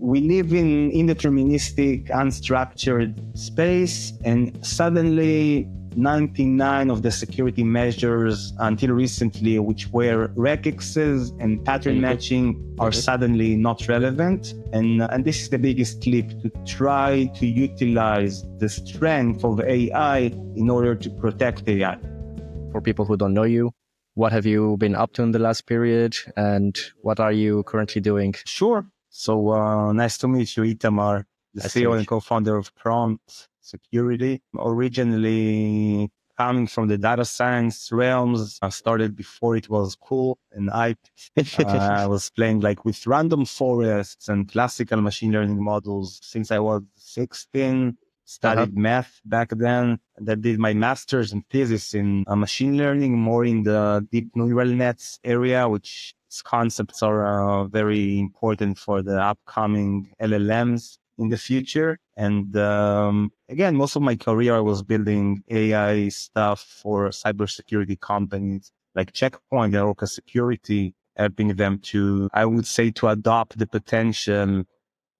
we live in indeterministic, unstructured space, and suddenly 99 of the security measures until recently, which were regexes and pattern matching, are suddenly not relevant. And this is the biggest leap, to try to utilize the strength of AI in order to protect AI. For people who don't know you, what have you been up to in the last period, and what are you currently doing? Sure. So nice to meet you, Itamar, the CEO and co-founder of Prompt Security. Originally coming from the data science realms, I started before it was cool, and I was playing like with random forests and classical machine learning models since I was 16. Studied math back then, and I did my master's and thesis in machine learning, more in the deep neural nets area, which concepts are very important for the upcoming LLMs in the future. And again, most of my career I was building AI stuff for cybersecurity companies like Checkpoint and Orca Security, helping them to, I would say, to adopt the potential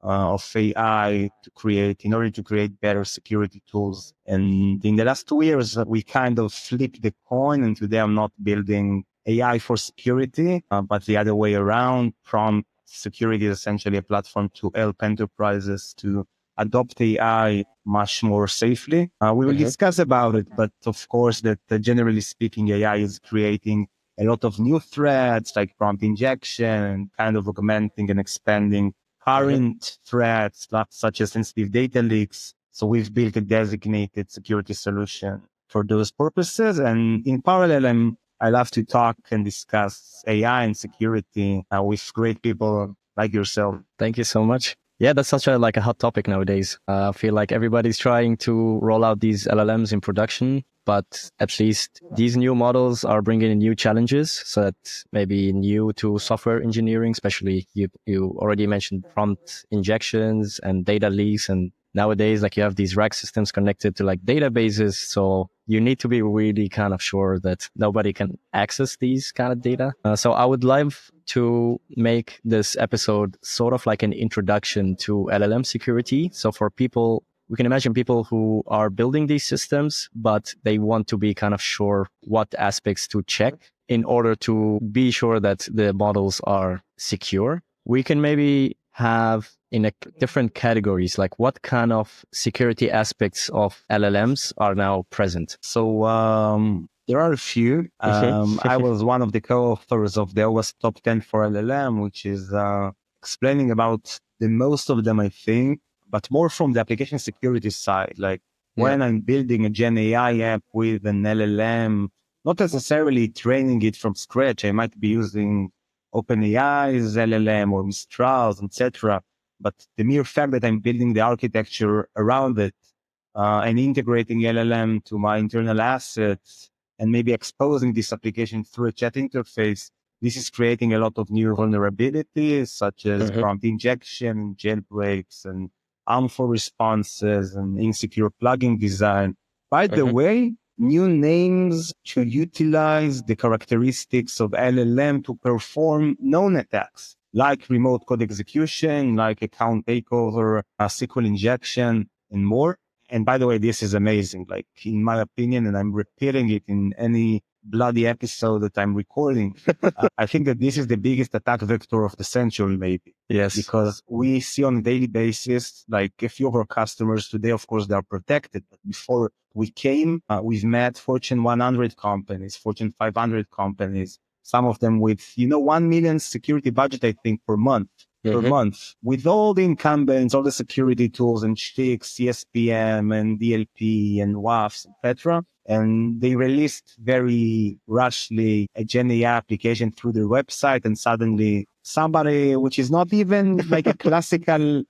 of AI in order to create better security tools. And in the last 2 years, we kind of flipped the coin, and today I'm not building AI for security, but the other way around. Prompt Security is essentially a platform to help enterprises to adopt AI much more safely. We will discuss about it, but of course that generally speaking, AI is creating a lot of new threats like prompt injection, kind of augmenting and expanding current threats such as sensitive data leaks. So we've built a designated security solution for those purposes. And in parallel, I love to talk and discuss AI and security with great people like yourself. Thank you so much. Yeah, that's such a hot topic nowadays. I feel like everybody's trying to roll out these LLMs in production, but at least these new models are bringing in new challenges. So that maybe new to software engineering, especially you already mentioned prompt injections and data leaks. And nowadays, you have these RAG systems connected to databases. So you need to be really kind of sure that nobody can access these kind of data. So I would love to make this episode sort of like an introduction to LLM security. So for people, we can imagine people who are building these systems, but they want to be kind of sure what aspects to check in order to be sure that the models are secure. We can maybe have in different categories, like what kind of security aspects of LLMs are now present? So there are a few. I was one of the co-authors of the OWASP Top 10 for LLM, which is explaining about the most of them, I think, but more from the application security side. Like when I'm building a Gen AI app with an LLM, not necessarily training it from scratch. I might be using OpenAI's LLM or Mistral's, etc. But the mere fact that I'm building the architecture around it and integrating LLM to my internal assets and maybe exposing this application through a chat interface, this is creating a lot of new vulnerabilities, such as prompt injection, jailbreaks, and harmful responses, and insecure plugin design. By the way, new names to utilize the characteristics of LLM to perform known attacks, like remote code execution, like account takeover, SQL injection, and more. And by the way, this is amazing. Like, in my opinion, and I'm repeating it in any bloody episode that I'm recording, I think that this is the biggest attack vector of the century, maybe. Yes. Because we see on a daily basis, like a few of our customers today, of course, they are protected. But before we came, we've met Fortune 100 companies, Fortune 500 companies, some of them with, 1 million security budget, I think, per month. With all the incumbents, all the security tools and shticks, CSPM and DLP and WAFs, etc. And they released very rashly a Gen AI application through their website, and suddenly somebody, which is not even like a classical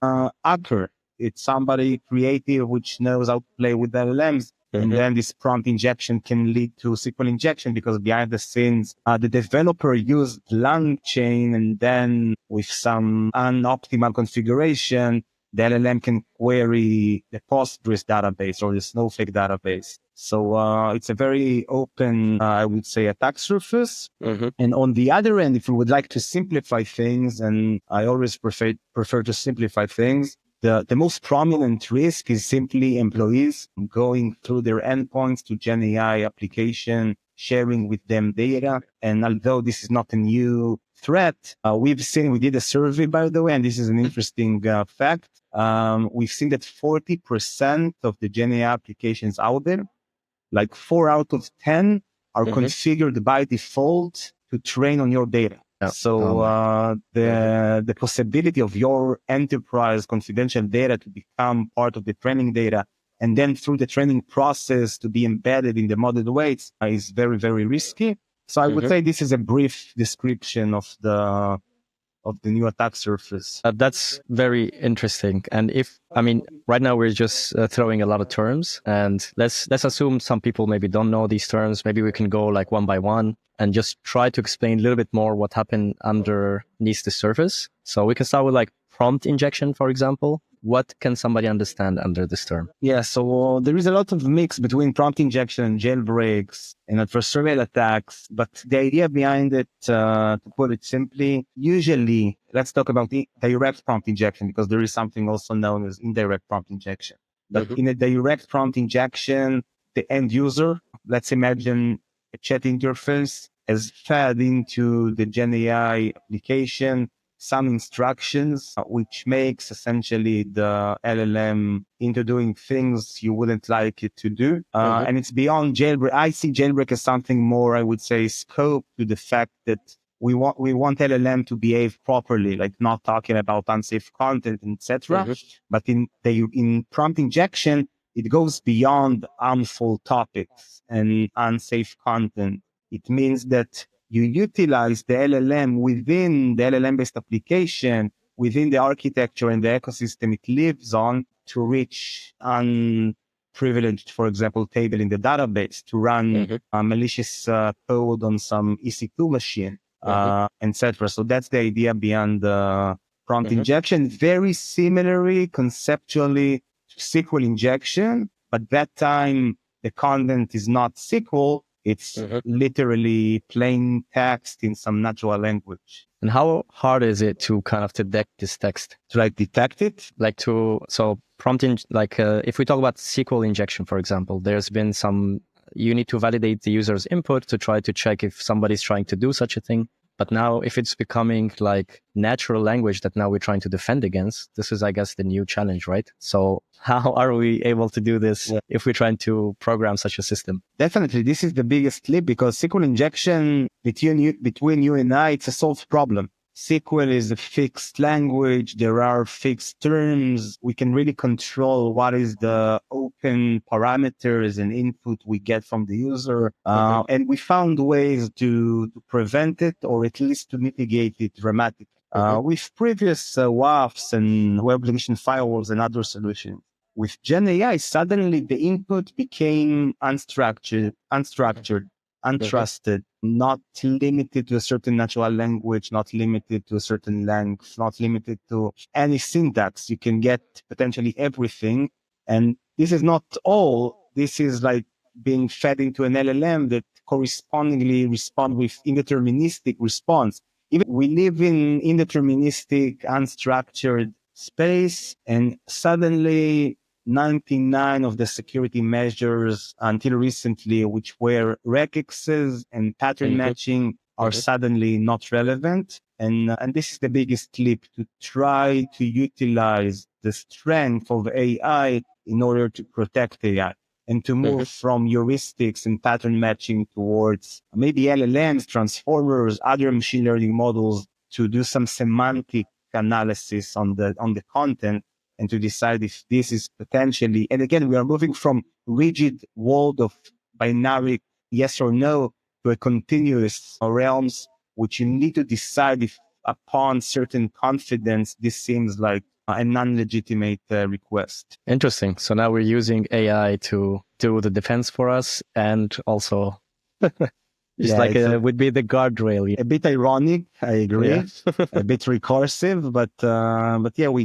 hacker, it's somebody creative which knows how to play with LLMs. And then this prompt injection can lead to SQL injection, because behind the scenes, the developer used long chain, and then with some unoptimal configuration, the LLM can query the Postgres database or the Snowflake database. So it's a very open, I would say, attack surface. And on the other end, if we would like to simplify things, and I always prefer to simplify things, the most prominent risk is simply employees going through their endpoints to Gen AI application, sharing with them data. And although this is not a new threat, we did a survey, by the way, and this is an interesting fact. We've seen that 40% of the Gen AI applications out there, like 4 out of 10, are configured by default to train on your data. So the possibility of your enterprise confidential data to become part of the training data, and then through the training process to be embedded in the model weights, is very, very risky. So I would say this is a brief description of the new attack surface. That's very interesting. And right now we're just throwing a lot of terms, and let's assume some people maybe don't know these terms. Maybe we can go like one by one and just try to explain a little bit more what happened underneath the surface. So we can start with like prompt injection, for example. What can somebody understand under this term? Yeah, so there is a lot of mix between prompt injection and jailbreaks and adversarial attacks. But the idea behind it, to put it simply, usually, let's talk about the direct prompt injection, because there is something also known as indirect prompt injection. But in a direct prompt injection, the end user, let's imagine a chat interface, has fed into the Gen AI application some instructions, which makes essentially the LLM into doing things you wouldn't like it to do. And it's beyond jailbreak. I see jailbreak as something more, I would say, scope to the fact that we want LLM to behave properly, like not talking about unsafe content, etc. But in prompt injection, it goes beyond harmful topics and unsafe content. It means that you utilize the LLM within the LLM-based application, within the architecture and the ecosystem it lives on, to reach unprivileged, for example, table in the database, to run malicious code on some EC2 machine, etc. So that's the idea behind the prompt injection. Very similarly, conceptually, to SQL injection, but that time the content is not SQL. It's literally plain text in some natural language. And how hard is it to kind of detect this text? To like detect it? So prompting, if we talk about SQL injection, for example, there's been you need to validate the user's input to try to check if somebody's trying to do such a thing. But now if it's becoming like natural language that now we're trying to defend against, this is, I guess, the new challenge, right? So how are we able to do this if we're trying to program such a system? Definitely. This is the biggest leap, because SQL injection between you and I, it's a solved problem. SQL is a fixed language. There are fixed terms. We can really control what is the open parameters and input we get from the user. And we found ways to prevent it, or at least to mitigate it dramatically. With previous WAFs and web application firewalls and other solutions. With Gen AI, suddenly the input became unstructured, untrusted, not limited to a certain natural language, not limited to a certain length, not limited to any syntax. You can get potentially everything. And this is not all. This is like being fed into an LLM that correspondingly respond with indeterministic response. Even we live in indeterministic, unstructured space, and suddenly 99 of the security measures until recently, which were regexes and pattern matching, are suddenly not relevant. And this is the biggest leap, to try to utilize the strength of AI in order to protect AI, and to move from heuristics and pattern matching towards maybe LLMs, transformers, other machine learning models, to do some semantic analysis on the content, and to decide if this is potentially, and again, we are moving from rigid world of binary yes or no to a continuous realms, which you need to decide if upon certain confidence, this seems like a non-legitimate request. Interesting. So now we're using AI to do the defense for us, and also would be the guardrail. A bit ironic, I agree. A bit recursive, but yeah, we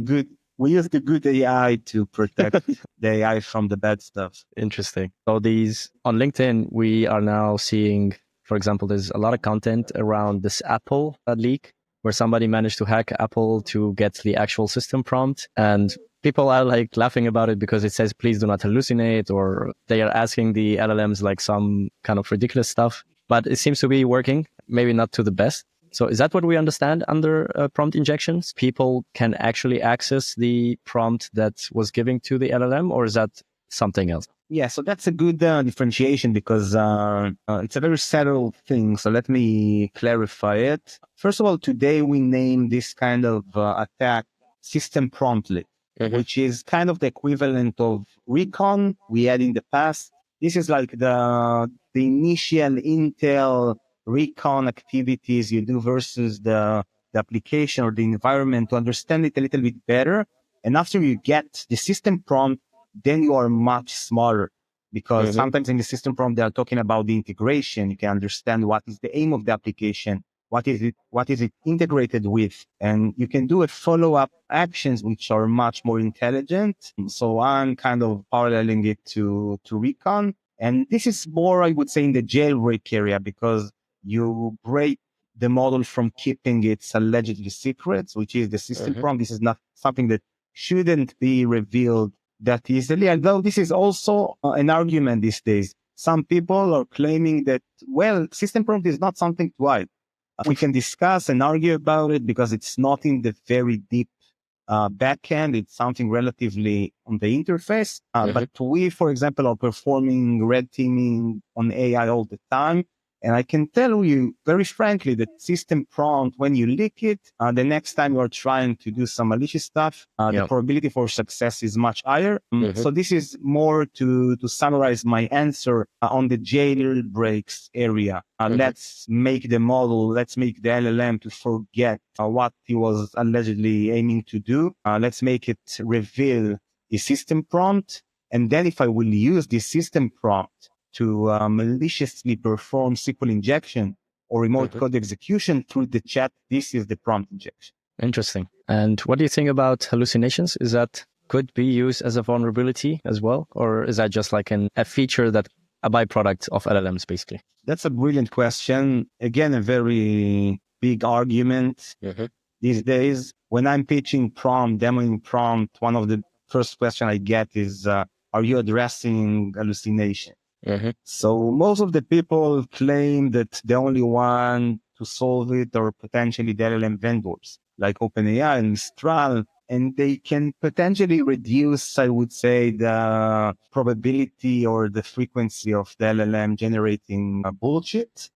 We use the good AI to protect the AI from the bad stuff. Interesting. So these on LinkedIn, we are now seeing, for example, there's a lot of content around this Apple leak where somebody managed to hack Apple to get the actual system prompt. And people are like laughing about it because it says, please do not hallucinate, or they are asking the LLMs like some kind of ridiculous stuff. But it seems to be working, maybe not to the best. So is that what we understand under prompt injections? People can actually access the prompt that was given to the LLM, or is that something else? Yeah, so that's a good differentiation because it's a very subtle thing. So let me clarify it. First of all, today we name this kind of attack system promptly, which is kind of the equivalent of recon we had in the past. This is like the initial Intel recon activities you do versus the application or the environment to understand it a little bit better. And after you get the system prompt, then you are much smarter because sometimes in the system prompt, they are talking about the integration. You can understand what is the aim of the application. What is it integrated with? And you can do a follow-up actions, which are much more intelligent. So I'm kind of paralleling it to recon. And this is more, I would say, in the jailbreak area because you break the model from keeping its allegedly secrets, which is the system prompt. This is not something that shouldn't be revealed that easily. Although this is also an argument these days. Some people are claiming that, well, system prompt is not something to hide. We can discuss and argue about it because it's not in the very deep backend. It's something relatively on the interface. But we, for example, are performing red teaming on AI all the time. And I can tell you very frankly that system prompt, when you leak it, the next time you're trying to do some malicious stuff, the probability for success is much higher. So this is more to summarize my answer on the jailbreaks area. Let's make the model, let's make the LLM to forget what he was allegedly aiming to do. Let's make it reveal a system prompt. And then if I will use this system prompt to maliciously perform SQL injection or remote code execution through the chat, this is the prompt injection. Interesting. And what do you think about hallucinations? Is that could be used as a vulnerability as well? Or is that just like a feature that a byproduct of LLMs, basically? That's a brilliant question. Again, a very big argument. These days, when I'm pitching prompt, demoing prompt, one of the first questions I get is, are you addressing hallucination? So most of the people claim that the only one to solve it are potentially the LLM vendors like OpenAI and Mistral, and they can potentially reduce, I would say, the probability or the frequency of the LLM generating bullshit.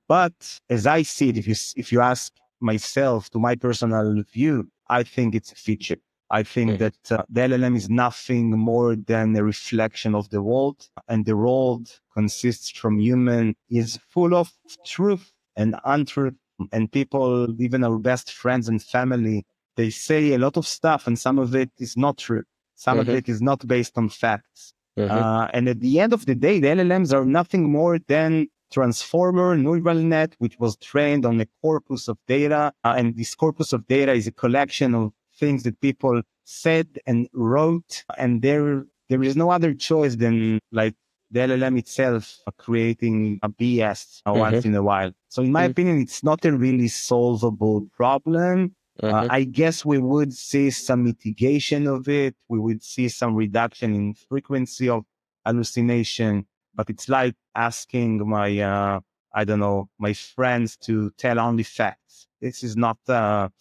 But as I see it, if you ask myself, to my personal view, I think it's a feature. I think that the LLM is nothing more than a reflection of the world, and the world consists from human, is full of truth and untruth, and people, even our best friends and family, they say a lot of stuff, and some of it is not true. Some of it is not based on facts. And at the end of the day, the LLMs are nothing more than transformer neural net, which was trained on a corpus of data. And this corpus of data is a collection of things that people said and wrote. And there is no other choice than like the LLM itself creating a BS once in a while. So in my opinion, it's not a really solvable problem. I guess we would see some mitigation of it. We would see some reduction in frequency of hallucination, but it's like asking my, I don't know, my friends to tell only facts. This is not, it's not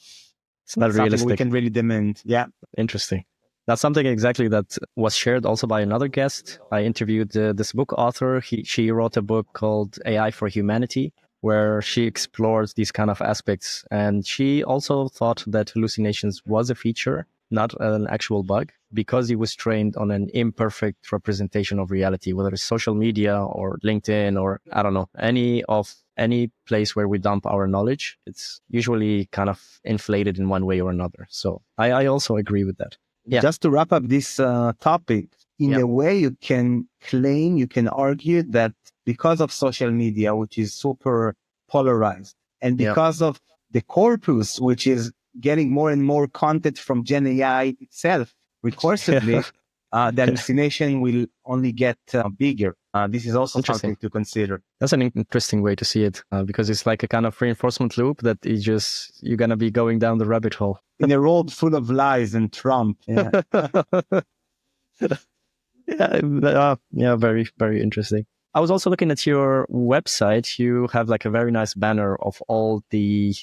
something realistic. we can really demand. Yeah. Interesting. That's something exactly that was shared also by another guest. I interviewed this book author. She wrote a book called AI for Humanity, where she explores these kind of aspects. And she also thought that hallucinations was a feature, not an actual bug, because it was trained on an imperfect representation of reality, whether it's social media or LinkedIn or I don't know, any place where we dump our knowledge. It's usually kind of inflated in one way or another. So I also agree with that. Yeah. Just to wrap up this topic, in a way, you can claim, you can argue that because of social media, which is super polarized, and because of the corpus, which is getting more and more content from Gen AI itself recursively, the hallucination will only get bigger. This is also something to consider. That's an interesting way to see it, because it's like a kind of reinforcement loop that you're going to be going down the rabbit hole. In a world full of lies and Trump. Yeah. Yeah, very, very interesting. I was also looking at your website. You have like a very nice banner of all the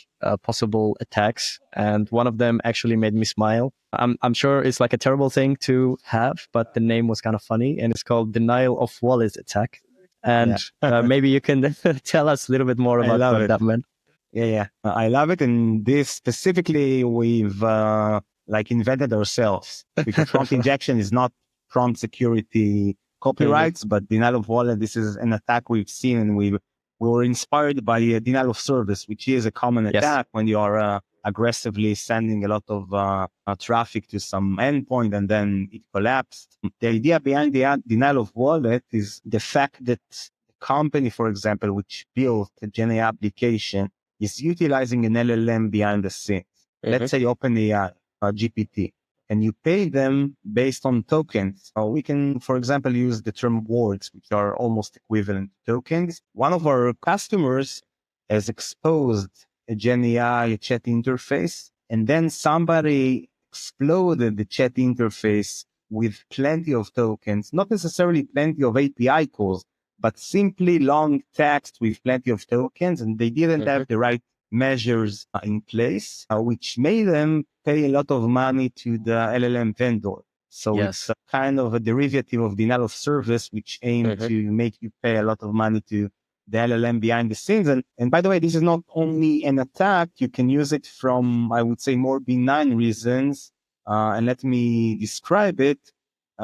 possible attacks, and one of them actually made me smile. I'm sure it's like a terrible thing to have, but the name was kind of funny, and it's called denial of wallet attack. And maybe you can tell us a little bit more about what that meant. Yeah, I love it. And this specifically, we've like invented ourselves, because prompt injection is not prompt security copyrights, but denial of wallet. This is an attack we've seen, and we were inspired by denial of service, which is a common attack when you are aggressively sending a lot of traffic to some endpoint and then it collapsed. The idea behind the denial of wallet is the fact that the company, for example, which built a Gen AI application, is utilizing an LLM behind the scenes. Let's say OpenAI, GPT, and you pay them based on tokens. We can, for example, use the term words, which are almost equivalent to tokens. One of our customers has exposed a Gen AI chat interface, and then somebody exploded the chat interface with plenty of tokens, not necessarily plenty of API calls, but simply long text with plenty of tokens, and they didn't have the right measures in place, which made them pay a lot of money to the LLM vendor. So it's a kind of a derivative of denial of service, which aim to make you pay a lot of money to the LLM behind the scenes. And by the way, this is not only an attack. You can use it from, I would say, more benign reasons. And let me describe it.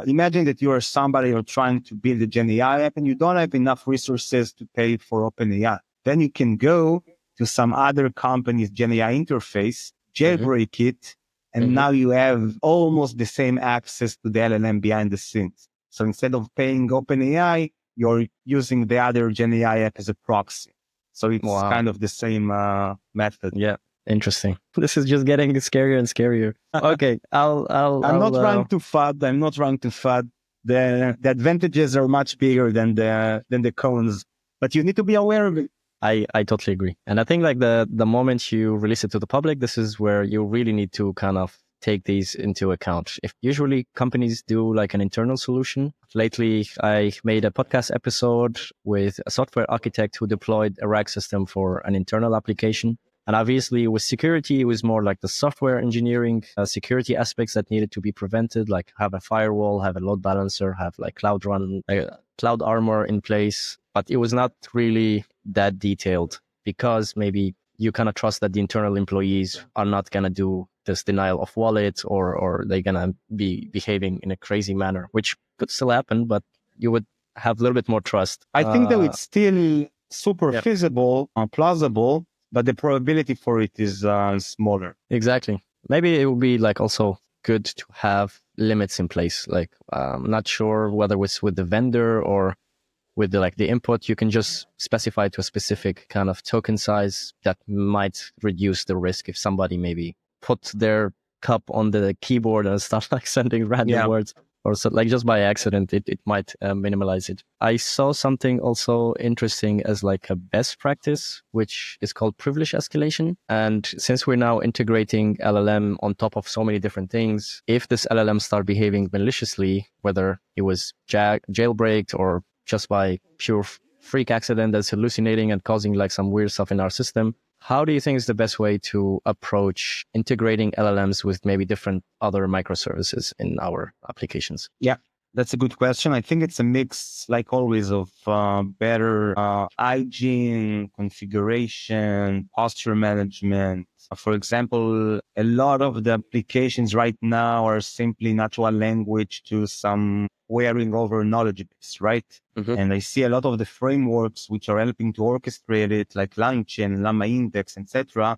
Imagine that you are somebody who's trying to build a Gen AI app and you don't have enough resources to pay for OpenAI. Then you can go to some other company's Gen AI interface, jailbreak it, and now you have almost the same access to the LLM behind the scenes. So instead of paying OpenAI, you're using the other Gen AI app as a proxy. So it's kind of the same method. Yeah. Interesting. This is just getting scarier and scarier. Okay, I'm not trying to FUD. The advantages are much bigger than the cons, but you need to be aware of it. I totally agree. And I think like the moment you release it to the public, this is where you really need to kind of take these into account. If usually companies do like an internal solution. Lately, I made a podcast episode with a software architect who deployed a RAG system for an internal application. And obviously with security, it was more like the software engineering security aspects that needed to be prevented, like have a firewall, have a load balancer, have like cloud armor in place. But it was not really that detailed because maybe you kind of trust that the internal employees are not going to do this denial of wallet or they're going to be behaving in a crazy manner, which could still happen, but you would have a little bit more trust. I think that it's still super feasible, plausible, but the probability for it is smaller. Exactly. Maybe it would be like also good to have limits in place. Like I'm not sure whether it's with the vendor or with the input, you can just specify to a specific kind of token size that might reduce the risk if somebody maybe put their cup on the keyboard and stuff like sending random words or so, like just by accident, it might minimize it. I saw something also interesting as like a best practice, which is called privilege escalation. And since we're now integrating LLM on top of so many different things, if this LLM start behaving maliciously, whether it was jailbreaked or just by pure freak accident that's hallucinating and causing like some weird stuff in our system. How do you think is the best way to approach integrating LLMs with maybe different other microservices in our applications? Yeah, that's a good question. I think it's a mix, like always, of better hygiene, configuration, posture management. For example, a lot of the applications right now are simply natural language to some wearing over knowledge base, right? And I see a lot of the frameworks which are helping to orchestrate it, like LangChain, Llama Index, etc.,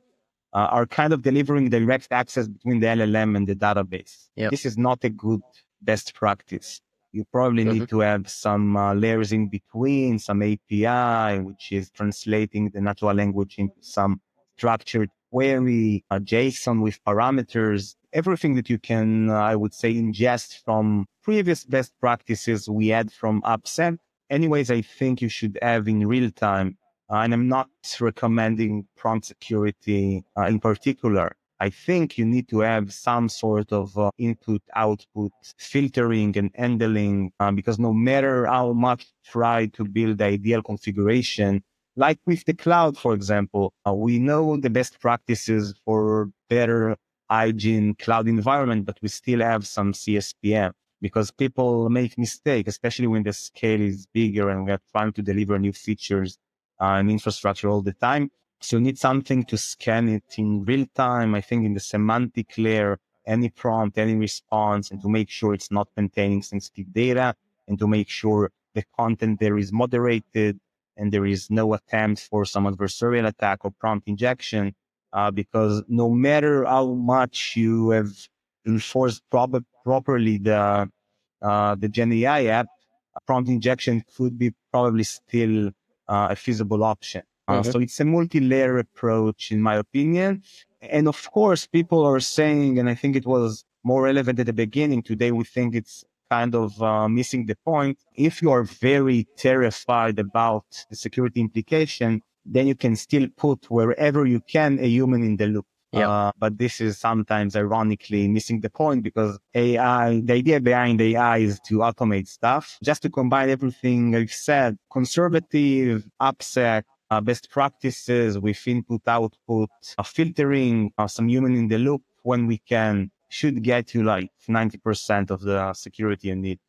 are kind of delivering direct access between the LLM and the database. This is not a good best practice. You probably need to have some layers in between, some API, which is translating the natural language into some structured query, JSON with parameters, everything that you can, I would say, ingest from previous best practices we had from AppSec. Anyways, I think you should have in real time. And I'm not recommending prompt security in particular. I think you need to have some sort of input output filtering and handling because no matter how much you try to build the ideal configuration, like with the cloud, for example, we know the best practices for better hygiene cloud environment, but we still have some CSPM because people make mistakes, especially when the scale is bigger and we're trying to deliver new features and infrastructure all the time. So you need something to scan it in real time, I think in the semantic layer, any prompt, any response, and to make sure it's not containing sensitive data, and to make sure the content there is moderated and there is no attempt for some adversarial attack or prompt injection, because no matter how much you have enforced properly the Gen AI app, prompt injection could be probably still a feasible option. So it's a multi-layer approach, in my opinion. And of course, people are saying, and I think it was more relevant at the beginning, today we think it's kind of missing the point. If you are very terrified about the security implication, then you can still put wherever you can a human in the loop. But this is sometimes ironically missing the point because AI, the idea behind AI is to automate stuff. Just to combine everything I've said, conservative, AppSec, best practices with input, output, filtering, some human in the loop when we can, should get you like 90% of the security you need.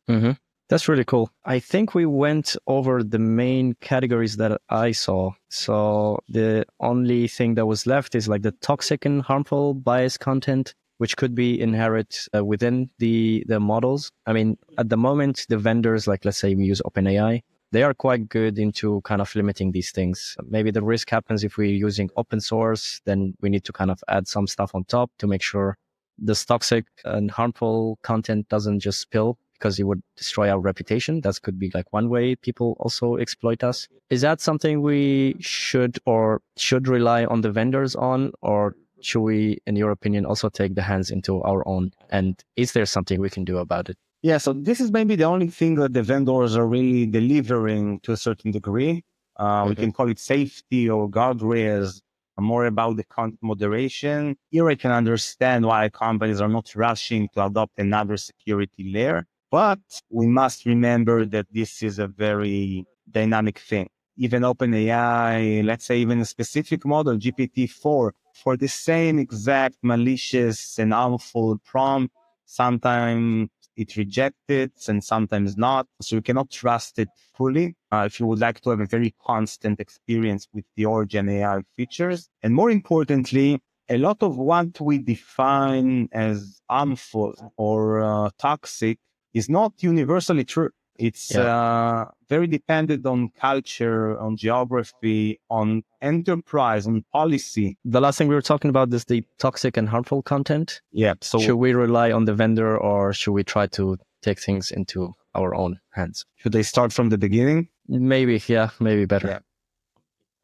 That's really cool. I think we went over the main categories that I saw. So the only thing that was left is like the toxic and harmful bias content, which could be inherent within the models. I mean, at the moment, the vendors, like let's say we use OpenAI, they are quite good into kind of limiting these things. Maybe the risk happens if we're using open source, then we need to kind of add some stuff on top to make sure this toxic and harmful content doesn't just spill because it would destroy our reputation. That could be like one way people also exploit us. Is that something we should rely on the vendors on, or should we, in your opinion, also take the hands into our own? And is there something we can do about it? Yeah, so this is maybe the only thing that the vendors are really delivering to a certain degree. We can call it safety or guardrails, more about the content moderation. Here I can understand why companies are not rushing to adopt another security layer, but we must remember that this is a very dynamic thing. Even OpenAI, let's say even a specific model, GPT-4, for the same exact malicious and harmful prompt, sometimes it rejects it and sometimes not. So you cannot trust it fully if you would like to have a very constant experience with the Origin AI features. And more importantly, a lot of what we define as harmful or toxic is not universally true. It's very dependent on culture, on geography, on enterprise, on policy. The last thing we were talking about is the toxic and harmful content. Yeah. So should we rely on the vendor or should we try to take things into our own hands? Should they start from the beginning? Maybe better.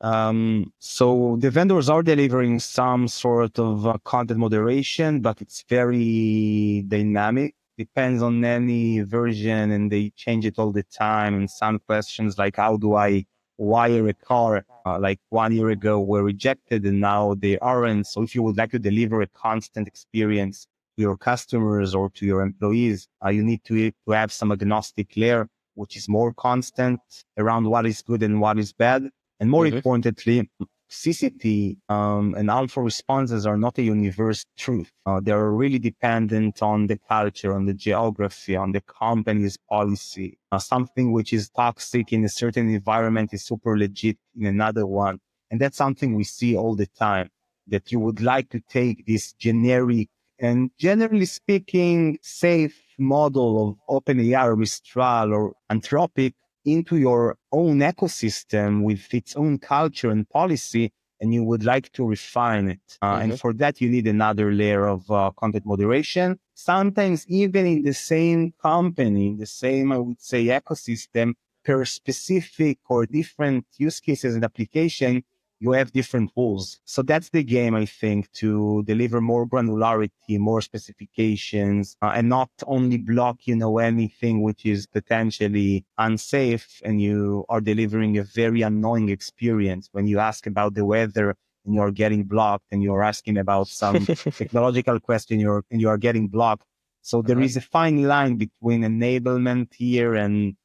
Yeah. So the vendors are delivering some sort of content moderation, but it's very dynamic. Depends on any version and they change it all the time. And some questions like, how do I wire a car? Like 1 year ago were rejected and now they aren't. So if you would like to deliver a constant experience to your customers or to your employees, you need to have some agnostic layer, which is more constant around what is good and what is bad. And more importantly, CCT and alpha responses are not a universal truth. They are really dependent on the culture, on the geography, on the company's policy. Something which is toxic in a certain environment is super legit in another one. And that's something we see all the time, that you would like to take this generic and generally speaking, safe model of OpenAI or Mistral or Anthropic into your own ecosystem with its own culture and policy, and you would like to refine it. And for that, you need another layer of content moderation. Sometimes even in the same company, the same, I would say, ecosystem, per specific or different use cases and application, you have different rules. So that's the game, I think, to deliver more granularity, more specifications, and not only block, anything which is potentially unsafe, and you are delivering a very annoying experience when you ask about the weather and you're getting blocked, and you're asking about some technological question, and you are getting blocked. So there is a fine line between enablement here and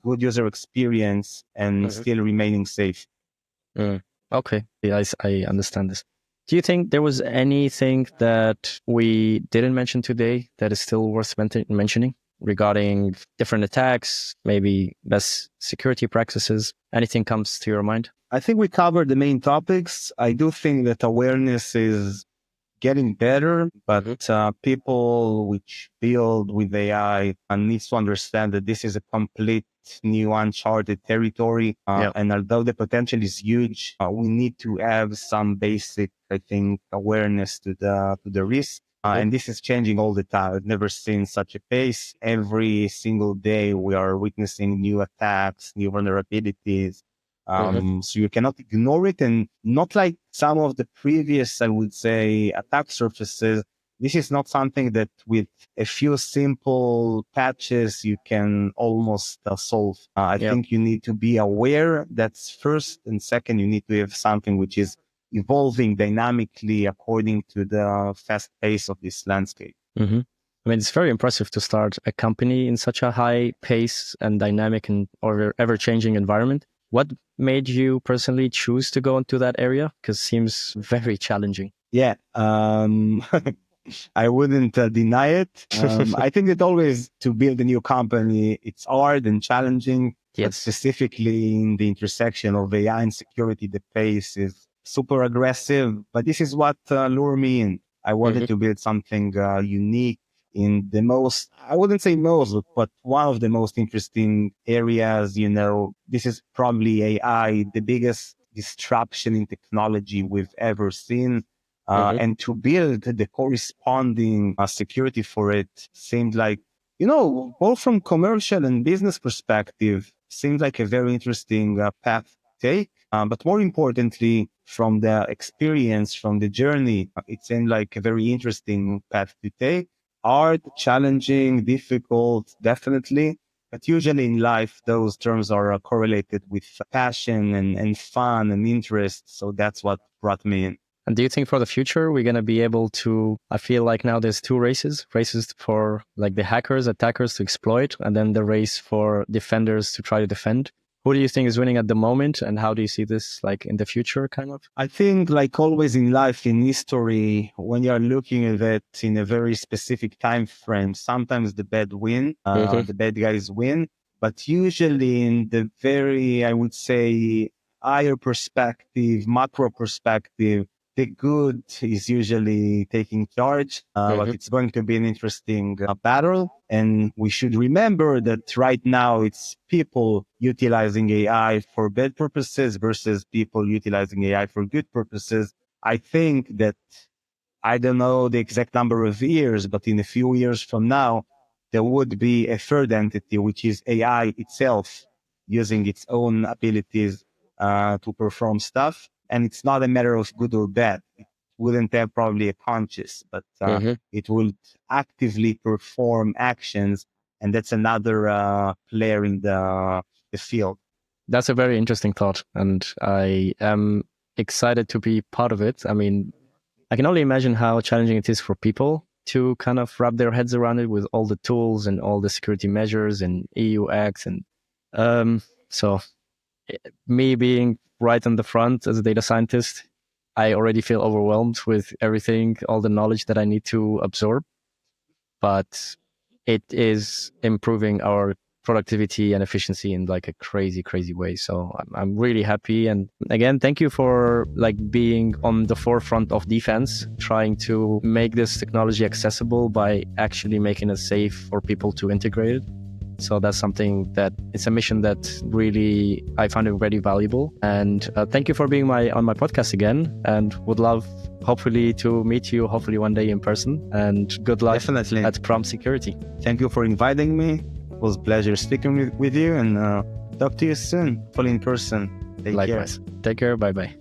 good user experience and still remaining safe. Okay, yeah, I understand this. Do you think there was anything that we didn't mention today that is still worth mentioning regarding different attacks, maybe best security practices? Anything comes to your mind? I think we covered the main topics. I do think that awareness is getting better, but people which build with AI needs to understand that this is a complete new uncharted territory. And although the potential is huge, we need to have some basic, I think, awareness to the risk. And this is changing all the time. I've never seen such a pace. Every single day, we are witnessing new attacks, new vulnerabilities. So you cannot ignore it, and not like some of the previous, I would say, attack surfaces. This is not something that with a few simple patches you can almost solve. I think you need to be aware. That's first. And second, you need to have something which is evolving dynamically according to the fast pace of this landscape. I mean, it's very impressive to start a company in such a high pace and dynamic and or ever-changing environment. What made you personally choose to go into that area? Because it seems very challenging. Yeah, I wouldn't deny it. I think that always to build a new company, it's hard and challenging. But specifically in the intersection of AI and security, the pace is super aggressive. But this is what lured me in. I wanted to build something unique in the most, I wouldn't say most, but one of the most interesting areas. This is probably AI, the biggest disruption in technology we've ever seen. And to build the corresponding security for it seemed like, both from commercial and business perspective, seemed like a very interesting path to take. But more importantly, from the experience, from the journey, it seemed like a very interesting path to take. Hard, challenging, difficult, definitely. But usually in life, those terms are correlated with passion and fun and interest. So that's what brought me in. And do you think for the future, we're going to be able to, I feel like now there's two races for like the hackers, attackers to exploit, and then the race for defenders to try to defend. Who do you think is winning at the moment? And how do you see this like in the future kind of? I think like always in life, in history, when you're looking at it in a very specific time frame, sometimes the bad win, the bad guys win. But usually in the very, I would say, higher perspective, macro perspective, the good is usually taking charge, but it's going to be an interesting battle. And we should remember that right now it's people utilizing AI for bad purposes versus people utilizing AI for good purposes. I think that, I don't know the exact number of years, but in a few years from now, there would be a third entity, which is AI itself, using its own abilities to perform stuff. And it's not a matter of good or bad. It wouldn't have probably a conscious, but it will actively perform actions. And that's another player in the field. That's a very interesting thought. And I am excited to be part of it. I mean, I can only imagine how challenging it is for people to kind of wrap their heads around it with all the tools and all the security measures and EU acts. And so me being right on the front as a data scientist, I already feel overwhelmed with everything, all the knowledge that I need to absorb. But it is improving our productivity and efficiency in like a crazy way. So I'm really happy. And again, thank you for like being on the forefront of defense, trying to make this technology accessible by actually making it safe for people to integrate it. So that's something that it's a mission that really I find it very valuable. And thank you for being on my podcast again, and would love hopefully to meet you hopefully one day in person. And good luck Definitely at Prompt Security. Thank you for inviting me. It was a pleasure speaking with you, and talk to you soon, hopefully in person. Take Likewise. care. Take care. Bye bye.